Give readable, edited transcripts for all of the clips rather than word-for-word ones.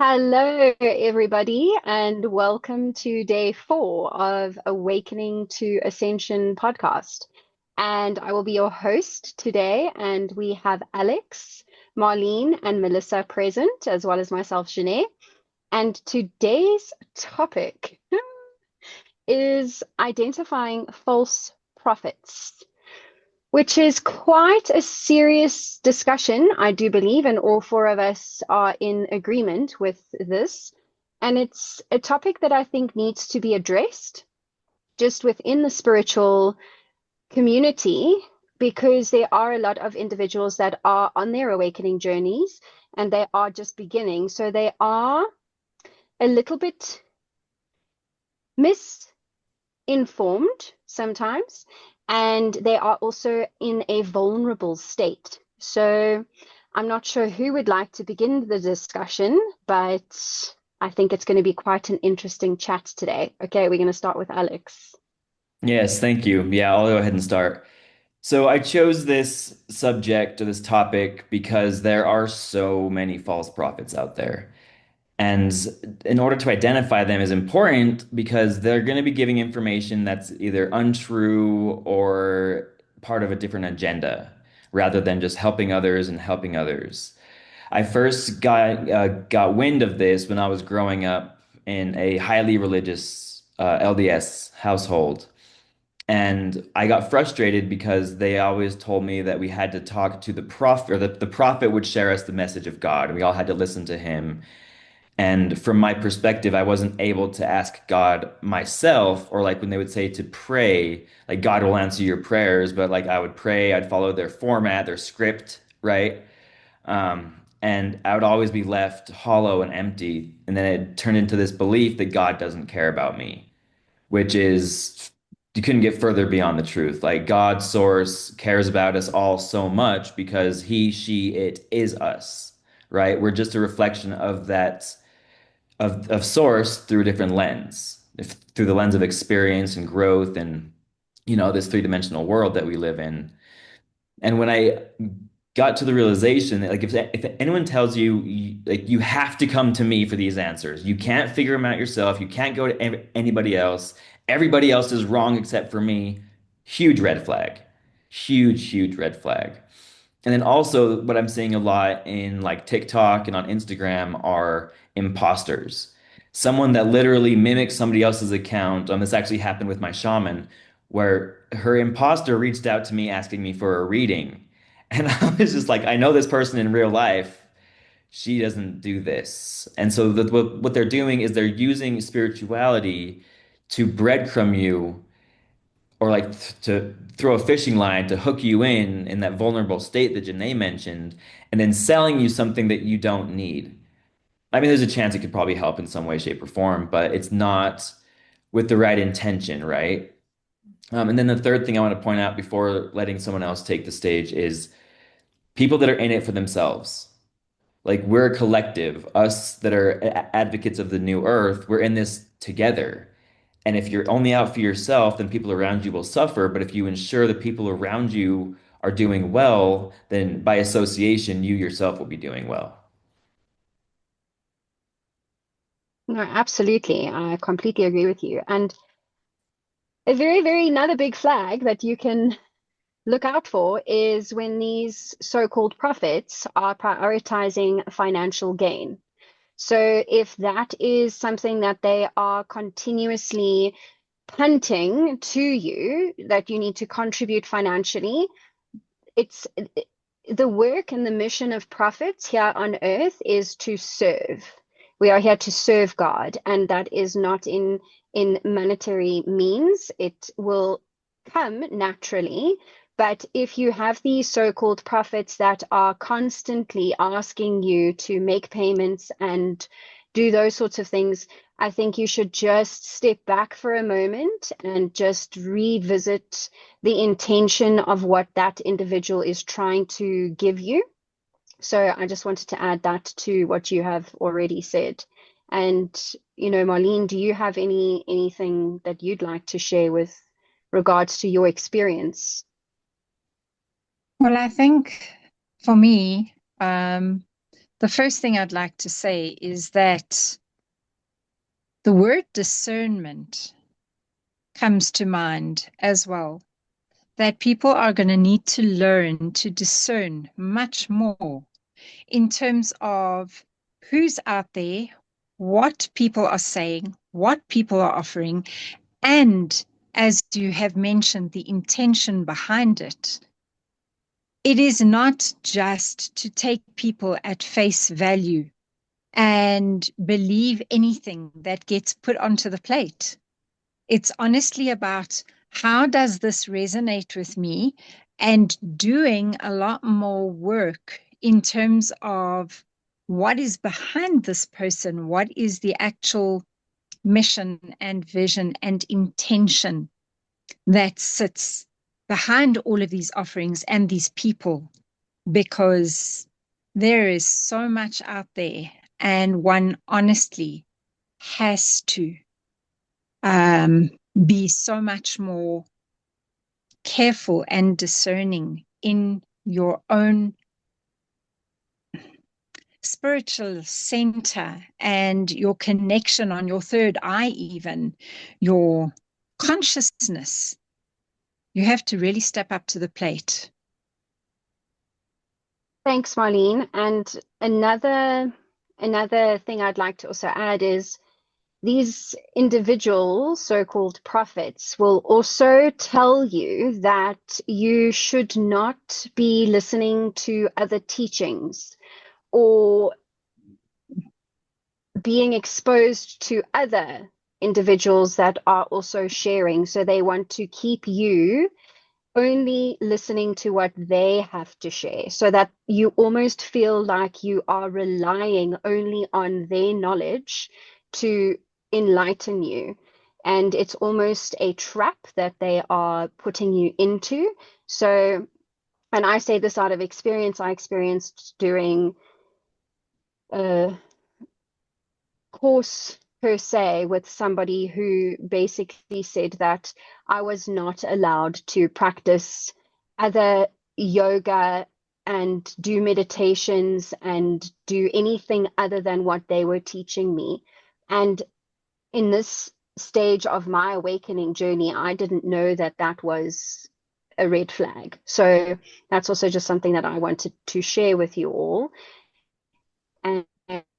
Hello, everybody, and welcome to day 4 of Awakening to Ascension podcast. And I will be your host today, and we have Alex, Marlene, and Melissa present, as well as myself, Janae. And today's topic is identifying false prophets, which is quite a serious discussion, I do believe, and all four of us are in agreement with this. And it's a topic that I think needs to be addressed just within the spiritual community, because there are a lot of individuals that are on their awakening journeys and they are just beginning. So they are a little bit misinformed sometimes, and they are also in a vulnerable state. So I'm not sure who would like to begin the discussion, but I think it's going to be quite an interesting chat today. Okay, we're going to start with Alex. Yes, thank you. Yeah, I'll go ahead and start. So I chose this subject or this topic because there are so many false prophets out there. And in order to identify them is important because they're going to be giving information that's either untrue or part of a different agenda rather than just helping others and helping others. I first got wind of this when I was growing up in a highly religious LDS household. And I got frustrated because they always told me that we had to talk to the prophet, or the prophet would share us the message of God, and we all had to listen to him. And from my perspective, I wasn't able to ask God myself, or like when they would say to pray, like God will answer your prayers, but like I would pray, I'd follow their format, their script, right? And I would always be left hollow and empty. And then it turned into this belief that God doesn't care about me, which is you couldn't get further beyond the truth. Like God's source cares about us all so much because he, she, it is us, right? We're just a reflection of that of source through a different lens, through the lens of experience and growth and this three-dimensional world that we live in. And when I got to the realization that like if anyone tells you, like you have to come to me for these answers, you can't figure them out yourself, you can't go to anybody else, everybody else is wrong except for me, huge red flag. Huge red flag. And then also what I'm seeing a lot in like TikTok and on Instagram are imposters. Someone that literally mimics somebody else's account. This actually happened with my shaman, where her imposter reached out to me asking me for a reading. And I was just like, I know this person in real life. She doesn't do this. And so what they're doing is they're using spirituality to breadcrumb you or like to throw a fishing line to hook you in that vulnerable state that Janae mentioned, and then selling you something that you don't need. I mean, there's a chance it could probably help in some way, shape, or form, but it's not with the right intention, right? And then the third thing I want to point out before letting someone else take the stage is people that are in it for themselves. Like we're a collective, us that are advocates of the new earth, we're in this together. And if you're only out for yourself, then people around you will suffer. But if you ensure the people around you are doing well, then by association, you yourself will be doing well. No, absolutely. I completely agree with you. And a very, very another big flag that you can look out for is when these so-called prophets are prioritizing financial gain. So if that is something that they are continuously punting to you, that you need to contribute financially, it's the work and the mission of prophets here on earth is to serve. We are here to serve God, and that is not in monetary means. It will come naturally. But if you have these so-called prophets that are constantly asking you to make payments and do those sorts of things, I think you should just step back for a moment and just revisit the intention of what that individual is trying to give you. So I just wanted to add that to what you have already said. And, Marlene, do you have anything that you'd like to share with regards to your experience? Well, I think for me, um, The first thing I'd like to say is that the word discernment comes to mind as well, that people are going to need to learn to discern much more in terms of who's out there, what people are saying, what people are offering, and as you have mentioned, the intention behind it. It is not just to take people at face value and believe anything that gets put onto the plate. It's honestly about how does this resonate with me, and doing a lot more work in terms of what is behind this person, what is the actual mission and vision and intention that sits behind all of these offerings and these people, because there is so much out there, and one honestly has to um, be so much more careful and discerning in your own spiritual center and your connection on your third eye, even your consciousness. You have to really step up to the plate. Thanks, Marlene. And another thing I'd like to also add is these individuals, so-called prophets, will also tell you that you should not be listening to other teachings or being exposed to other individuals that are also sharing. So they want to keep you only listening to what they have to share, so that you almost feel like you are relying only on their knowledge to enlighten you. And it's almost a trap that they are putting you into. So, and I say this out of experience, I experienced during a course per se with somebody who basically said that I was not allowed to practice other yoga and do meditations and do anything other than what they were teaching me. And in this stage of my awakening journey, I didn't know that that was a red flag. So that's also just something that I wanted to share with you all. And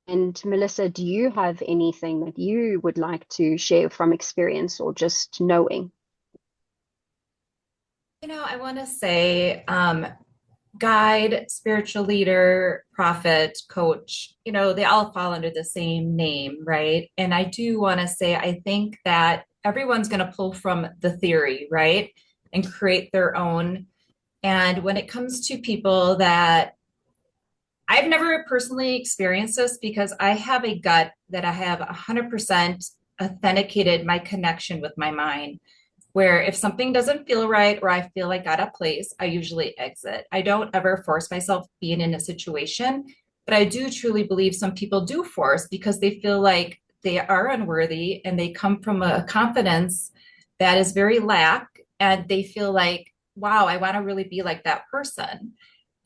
and Melissa, do you have anything that you would like to share from experience or just knowing? I want to say guide, spiritual leader, prophet, coach, they all fall under the same name, right? And I do want to say, I think that everyone's going to pull from the theory, right? And create their own. And when it comes to people that I've never personally experienced this, because I have a gut that I have 100% authenticated my connection with my mind, where if something doesn't feel right or I feel like out of place, I usually exit. I don't ever force myself being in a situation, but I do truly believe some people do force because they feel like they are unworthy and they come from a confidence that is very lack, and they feel like, wow, I want to really be like that person.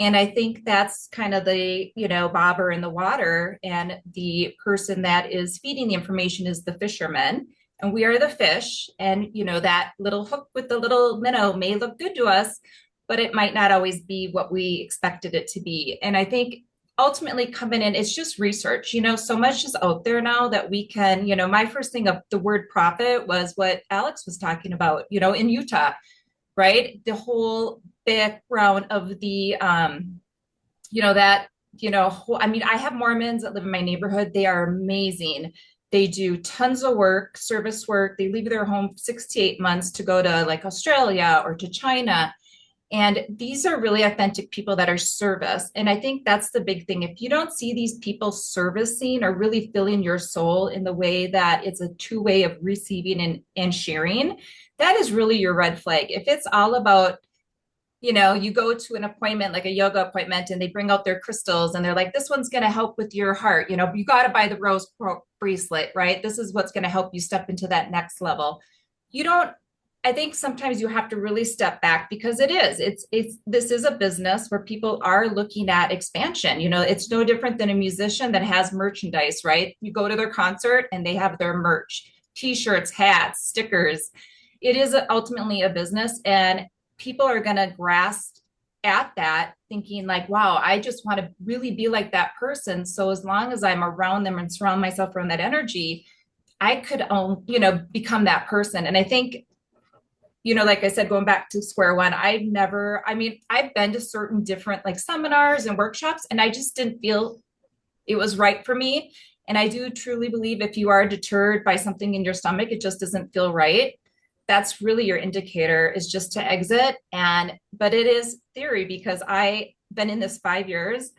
And I think that's kind of the, bobber in the water. And the person that is feeding the information is the fisherman. And we are the fish. And, that little hook with the little minnow may look good to us, but it might not always be what we expected it to be. And I think ultimately coming in, it's just research. So much is out there now that we can, my first thing of the word prophet was what Alex was talking about, in Utah, right? The whole background of the I have Mormons that live in my neighborhood. They are amazing. They do tons of work, service work. They leave their home 6 to 8 months to go to like Australia or to China. And these are really authentic people that are service. And I think that's the big thing. If you don't see these people servicing or really filling your soul in the way that it's a two-way of receiving and sharing, that is really your red flag. If it's all about, you go to an appointment, like a yoga appointment, and they bring out their crystals and they're like, this one's going to help with your heart. You got to buy the rose bracelet, right? This is what's going to help you step into that next level. You don't I think sometimes you have to really step back because this is a business where people are looking at expansion. You know, it's no different than a musician that has merchandise, right? You go to their concert and they have their merch, t-shirts, hats, stickers. It is ultimately a business, and people are going to grasp at that thinking like, wow, I just want to really be like that person. So as long as I'm around them and surround myself around that energy, I could become that person. And I think, like I said, going back to square one, I've been to certain different like seminars and workshops, and I just didn't feel it was right for me. And I do truly believe if you are deterred by something in your stomach, it just doesn't feel right. That's really your indicator, is just to exit. But it is theory, because I've been in this 5 years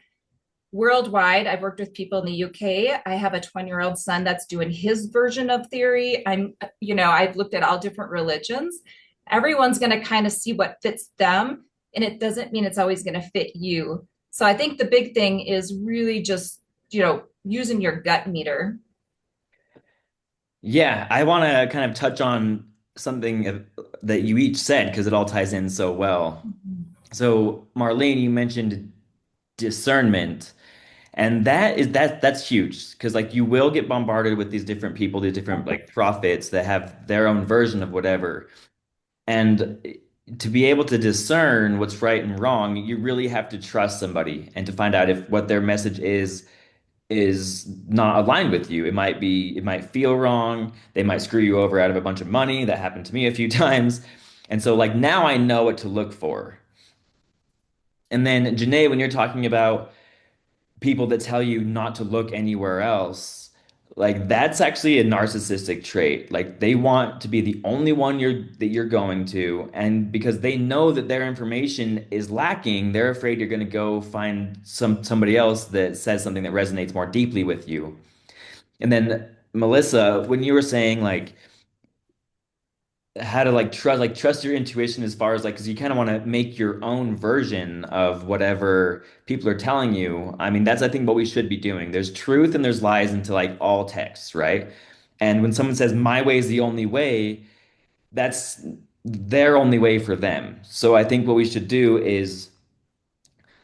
worldwide. I've worked with people in the UK. I have a 20-year-old son that's doing his version of theory. I've looked at all different religions. Everyone's going to kind of see what fits them, and it doesn't mean it's always going to fit you. So I think the big thing is really just, using your gut meter. Yeah, I want to kind of touch on something that you each said because it all ties in so well. So, Marlene, you mentioned discernment, and that's huge because like you will get bombarded with these different people, these different like prophets that have their own version of whatever. And to be able to discern what's right and wrong, you really have to trust somebody and to find out if what their message is not aligned with you. It might feel wrong. They might screw you over out of a bunch of money. That happened to me a few times. And so like now I know what to look for. And then Janae, when you're talking about people that tell you not to look anywhere else, like that's actually a narcissistic trait. Like they want to be the only one you're going to, and because they know that their information is lacking, they're afraid you're going to go find somebody else that says something that resonates more deeply with you. And then Melissa, when you were saying like how to trust your intuition as far as like because you kind of want to make your own version of whatever people are telling you. I mean, that's I think what we should be doing. There's truth and there's lies into like all texts, right? And when someone says my way is the only way, that's their only way for them. So I think what we should do is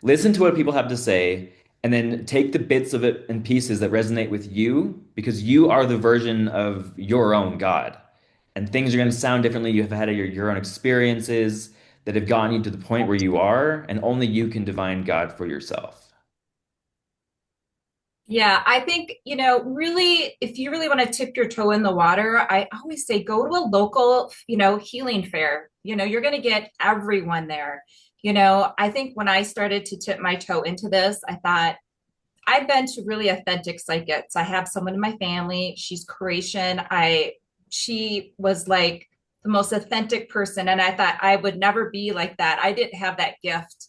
listen to what people have to say and then take the bits of it and pieces that resonate with you because you are the version of your own God. And things are going to sound differently. You have had your own experiences that have gotten you to the point where you are, and only you can divine God for yourself. Yeah, I think, really, if you really want to tip your toe in the water, I always say go to a local, healing fair. You're going to get everyone there. I think when I started to tip my toe into this, I thought, I've been to really authentic psychics. I have someone in my family. She's Croatian. She was like the most authentic person. And I thought I would never be like that. I didn't have that gift.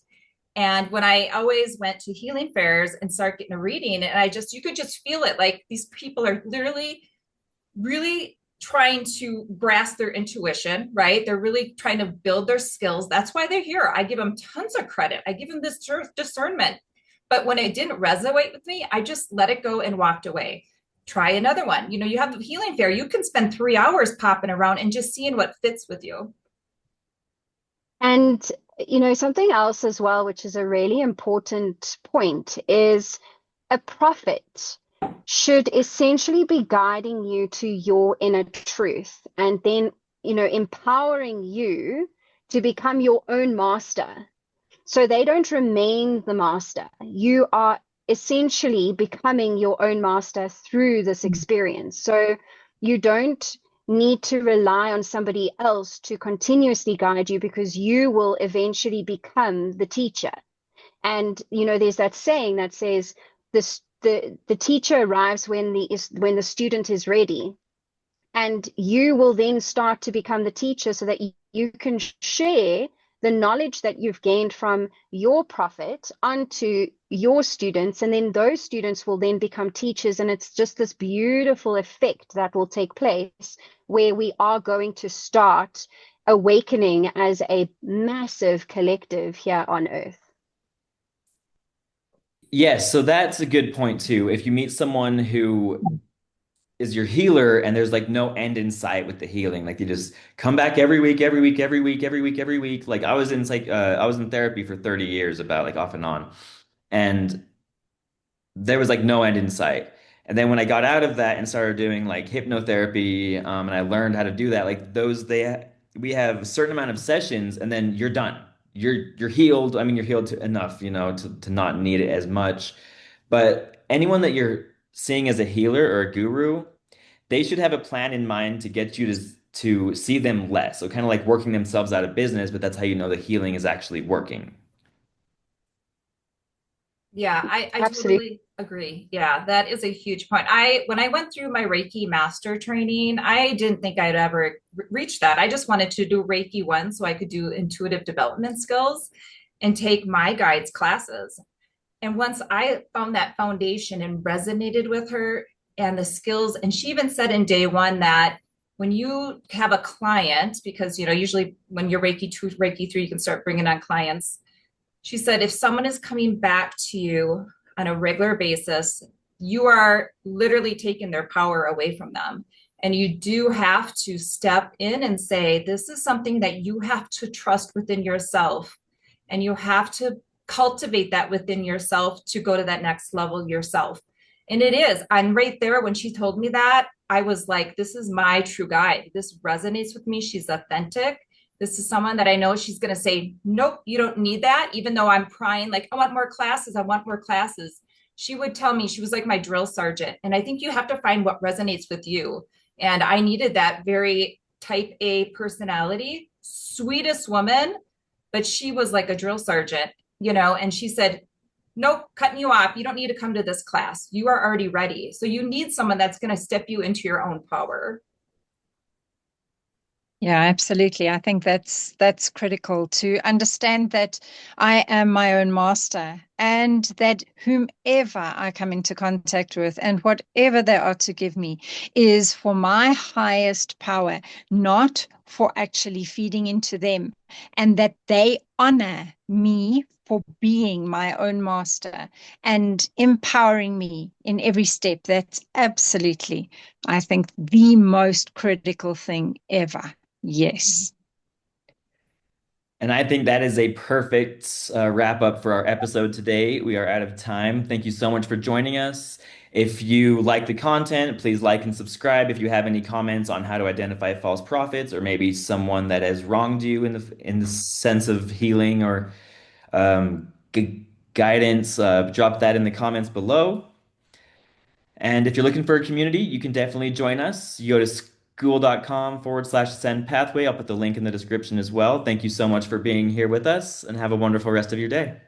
And when I always went to healing fairs and start getting a reading, and you could just feel it. Like these people are literally really trying to grasp their intuition, right? They're really trying to build their skills. That's why they're here. I give them tons of credit. I give them this discernment. But when it didn't resonate with me, I just let it go and walked away. Try another one. You have the healing fair. You can spend 3 hours popping around and just seeing what fits with you. And, something else as well, which is a really important point, is a prophet should essentially be guiding you to your inner truth and then, empowering you to become your own master. So they don't remain the master. You are essentially becoming your own master through this experience. So you don't need to rely on somebody else to continuously guide you because you will eventually become the teacher. And there's that saying that says the teacher arrives when the student is ready. And you will then start to become the teacher so that you can share the knowledge that you've gained from your prophet onto your students. And then those students will then become teachers. And it's just this beautiful effect that will take place where we are going to start awakening as a massive collective here on earth. Yes, so that's a good point too. If you meet someone who is your healer, and there's like no end in sight with the healing. Like you just come back every week, every week, every week, every week, every week. Like I was in therapy for 30 years, about like off and on. And there was like no end in sight. And then when I got out of that and started doing like hypnotherapy, and I learned how to do that, like those we have a certain amount of sessions, and then you're done. You're healed. I mean, you're healed enough, to not need it as much. But anyone that you're seeing as a healer or a guru, they should have a plan in mind to get you to see them less. So kind of like working themselves out of business, but that's how you know the healing is actually working. Yeah, I Absolutely. totally agree. Yeah, that is a huge point. When I went through my Reiki master training, I didn't think I'd ever reach that. I just wanted to do Reiki 1 so I could do intuitive development skills and take my guides classes. And once I found that foundation and resonated with her and the skills, and she even said in day 1 that when you have a client, because usually when you're Reiki 2, Reiki 3, you can start bringing on clients. She said, if someone is coming back to you on a regular basis, you are literally taking their power away from them. And you do have to step in and say, this is something that you have to trust within yourself. And you have to cultivate that within yourself to go to that next level yourself. And it is. And right there, when she told me that, I was like, this is my true guide. This resonates with me. She's authentic. This is someone that I know she's going to say, nope, you don't need that. Even though I'm crying, like, I want more classes. I want more classes. She would tell me, she was like my drill sergeant. And I think you have to find what resonates with you. And I needed that very type A personality, sweetest woman, but she was like a drill sergeant, and she said, nope, cutting you off. You don't need to come to this class. You are already ready. So you need someone that's going to step you into your own power. Yeah, absolutely. I think that's critical to understand that I am my own master, and that whomever I come into contact with and whatever they are to give me is for my highest power, not for actually feeding into them, and that they honor me for being my own master and empowering me in every step. That's absolutely, I think, the most critical thing ever. Yes. And I think that is a perfect wrap up for our episode today. We are out of time. Thank you so much for joining us. If you like the content, please like and subscribe. If you have any comments on how to identify false prophets, or maybe someone that has wronged you in the sense of healing or guidance, drop that in the comments below. And if you're looking for a community, you can definitely join us. You go to school.com/ascend pathway. I'll put the link in the description as well. Thank you so much for being here with us, and have a wonderful rest of your day.